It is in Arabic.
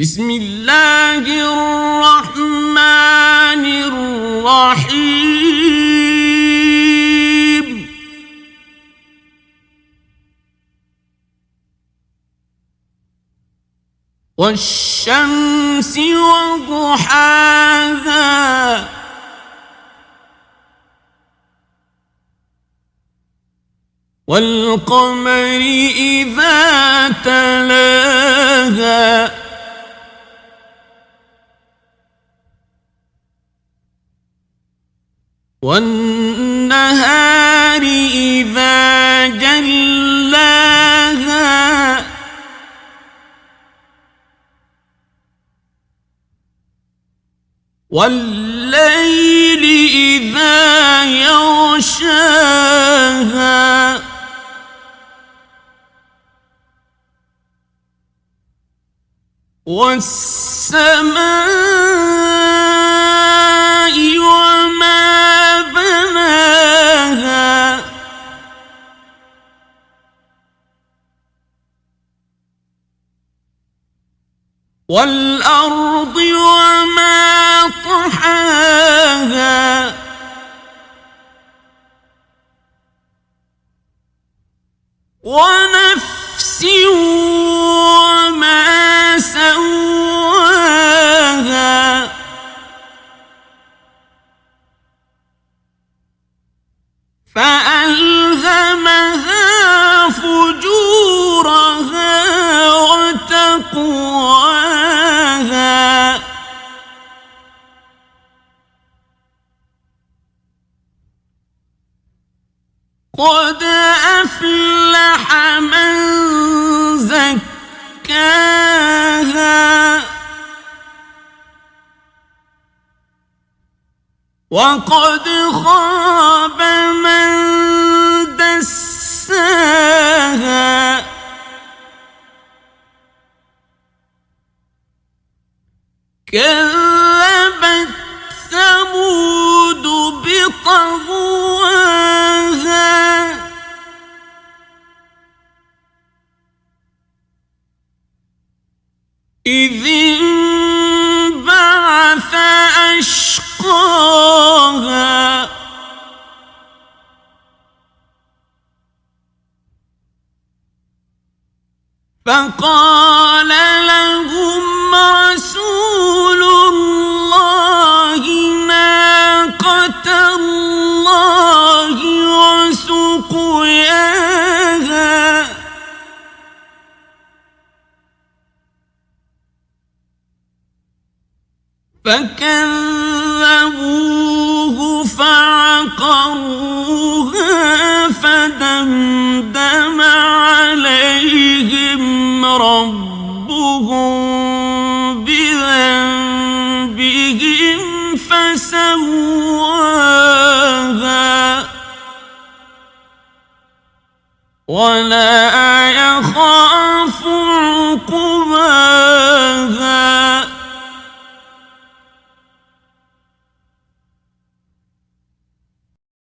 بسم الله الرحمن الرحيم والشمس وضحاها والقمر إذا تلاها والنهار إذا جلاها والليل إذا يغشاها والسماء وما بناها والأرض وما طحاها ونفس وما سواها فألهمها فجورها وتقواها قد أفلح من زكاها وقد خاب من دساها كذبت ثمود بطغواها إذ انبعث أشقاها فقال لهم رسول الله ناقة الله وسقياها فكذبوه فعقروها فدمدم عليهم ربهم بذنبهم فسواها ولا